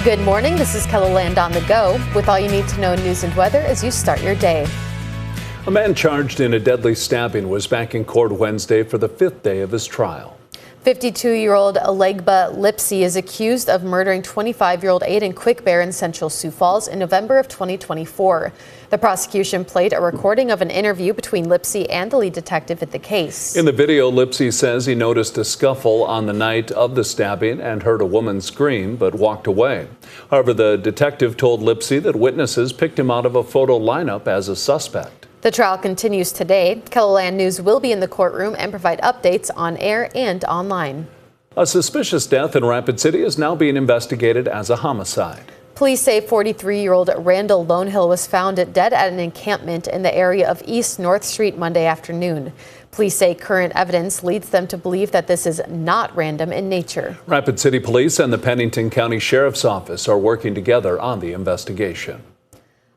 Good morning, this is KELOLAND on the go with all you need to know news and weather as you start your day. A man charged in a deadly stabbing was back in court Wednesday for the fifth day of his trial. 52-year-old Alegba Lipsy is accused of murdering 25-year-old Aiden Quickbear in central Sioux Falls in November of 2024. The prosecution played a recording of an interview between Lipsy and the lead detective at the case. In the video, Lipsy says he noticed a scuffle on the night of the stabbing and heard a woman scream but walked away. However, the detective told Lipsy that witnesses picked him out of a photo lineup as a suspect. The trial continues today. KELOLAND News will be in the courtroom and provide updates on air and online. A suspicious death in Rapid City is now being investigated as a homicide. Police say 43-year-old Randall Lonehill was found dead at an encampment in the area of East North Street Monday afternoon. Police say current evidence leads them to believe that this is not random in nature. Rapid City Police and the Pennington County Sheriff's Office are working together on the investigation.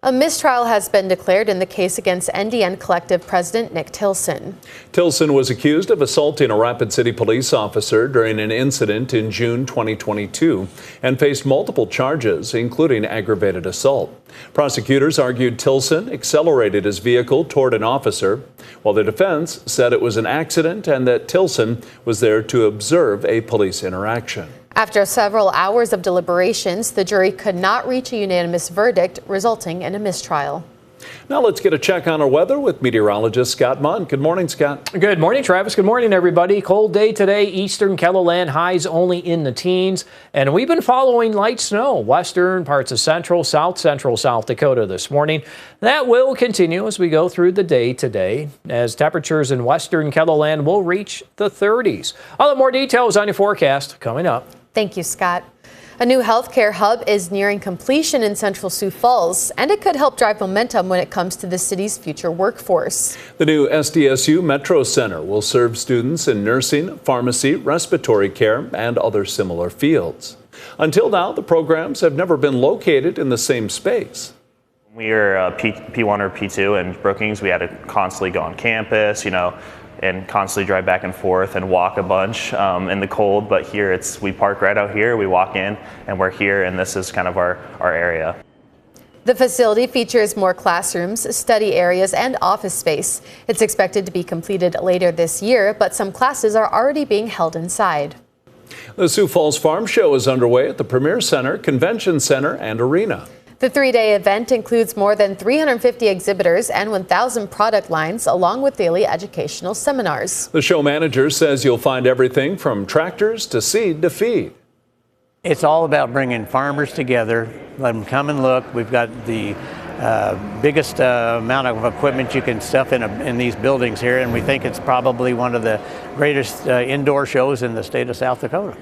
A mistrial has been declared in the case against NDN Collective President Nick Tilson. Tilson was accused of assaulting a Rapid City police officer during an incident in June 2022 and faced multiple charges, including aggravated assault. Prosecutors argued Tilson accelerated his vehicle toward an officer, while the defense said it was an accident and that Tilson was there to observe a police interaction. After several hours of deliberations, the jury could not reach a unanimous verdict, resulting in a mistrial. Now let's get a check on our weather with meteorologist Scott Munn. Good morning, Scott. Good morning, Travis. Good morning, everybody. Cold day today. Eastern KELOLAND highs only in the teens. And we've been following light snow, western parts of central South Dakota this morning. That will continue as we go through the day today, as temperatures in western KELOLAND will reach the 30s. I'll have more details on your forecast coming up. Thank you, Scott. A new healthcare hub is nearing completion in central Sioux Falls, and it could help drive momentum when it comes to the city's future workforce. The new SDSU Metro Center will serve students in nursing, pharmacy, respiratory care, and other similar fields. Until now, the programs have never been located in the same space. When we were P1 or P2 in Brookings, we had to constantly go on campus, and constantly drive back and forth and walk a bunch in the cold. But here we park right out here, we walk in, and we're here, and this is kind of our area. The facility features more classrooms, study areas, and office space. It's expected to be completed later this year, but some classes are already being held inside. The Sioux Falls Farm Show is underway at the Premier Center, Convention Center, and Arena. The three-day event includes more than 350 exhibitors and 1,000 product lines, along with daily educational seminars. The show manager says you'll find everything from tractors to seed to feed. It's all about bringing farmers together, let them come and look. We've got the biggest amount of equipment you can stuff in these buildings here, and we think it's probably one of the greatest indoor shows in the state of South Dakota.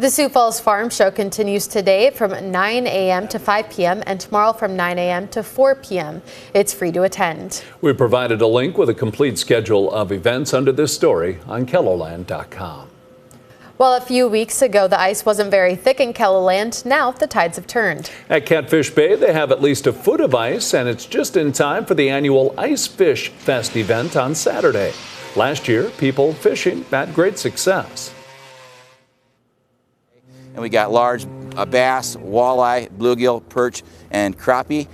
The Sioux Falls Farm Show continues today from 9 a.m. to 5 p.m. and tomorrow from 9 a.m. to 4 p.m. It's free to attend. We provided a link with a complete schedule of events under this story on KELOLAND.com. Well, a few weeks ago, the ice wasn't very thick in KELOLAND. Now the tides have turned. At Catfish Bay, they have at least a foot of ice, and it's just in time for the annual Ice Fish Fest event on Saturday. Last year, people fishing had great success. And we got large bass, walleye, bluegill, perch, and crappie.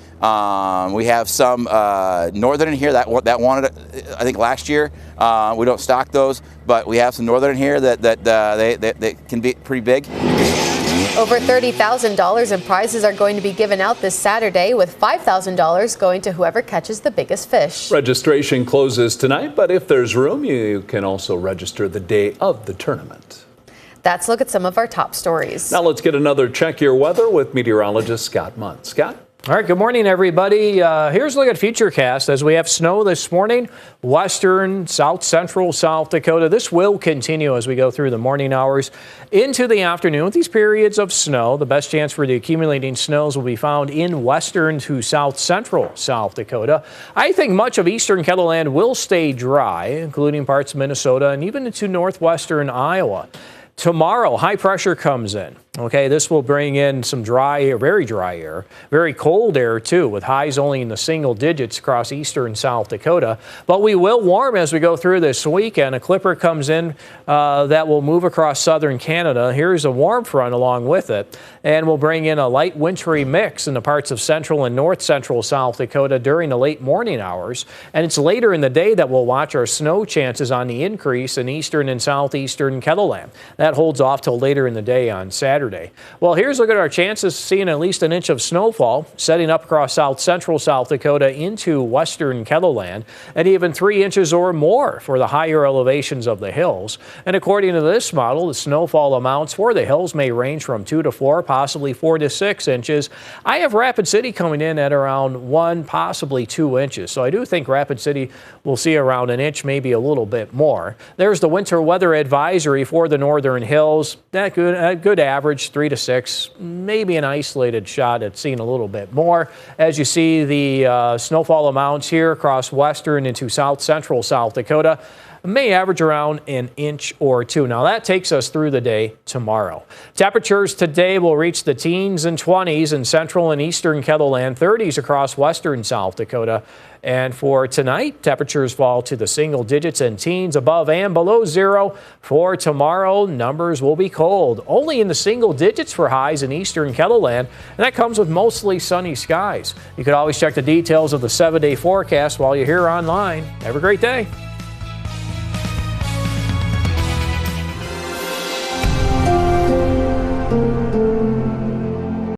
We have some northern in here that wanted it, I think, last year. We don't stock those, but we have some northern in here that they can be pretty big. Over $30,000 in prizes are going to be given out this Saturday, with $5,000 going to whoever catches the biggest fish. Registration closes tonight, but if there's room, you can also register the day of the tournament. That's a look at some of our top stories. Now let's get another Check Your Weather with meteorologist Scott Munn. Scott? All right, good morning, everybody. Here's a look at Futurecast as we have snow this morning, western, central South Dakota. This will continue as we go through the morning hours into the afternoon. With these periods of snow, the best chance for the accumulating snows will be found in western to central South Dakota. I think much of eastern KELOLAND will stay dry, including parts of Minnesota and even into northwestern Iowa. Tomorrow, high pressure comes in. Okay, this will bring in some dry air, very dry air, very cold air too, with highs only in the single digits across eastern South Dakota. But we will warm as we go through this weekend. A clipper comes in that will move across southern Canada. Here's a warm front along with it, and will bring in a light wintry mix in the parts of central and north central South Dakota during the late morning hours. And it's later in the day that we'll watch our snow chances on the increase in eastern and southeastern Kettleland. That holds off till later in the day on Saturday. Well, here's a look at our chances of seeing at least an inch of snowfall setting up across south central South Dakota into western Kettleland, and even 3 inches or more for the higher elevations of the hills. And according to this model, the snowfall amounts for the hills may range from 2 to 4, possibly 4 to 6 inches. I have Rapid City coming in at around 1, possibly 2 inches. So I do think Rapid City will see around an inch, maybe a little bit more. There's the winter weather advisory for the northern hills. That good average. 3 to 6, maybe an isolated shot at seeing a little bit more. As you see, the snowfall amounts here across western into south central South Dakota may average around an inch or 2. Now that takes us through the day tomorrow. Temperatures today will reach the teens and 20s in central and eastern Kettleland, 30s across western South Dakota. And for tonight, temperatures fall to the single digits and teens above and below zero. For tomorrow, numbers will be cold, only in the single digits for highs in eastern Kettleland, and that comes with mostly sunny skies. You can always check the details of the 7-day forecast while you're here online. Have a great day.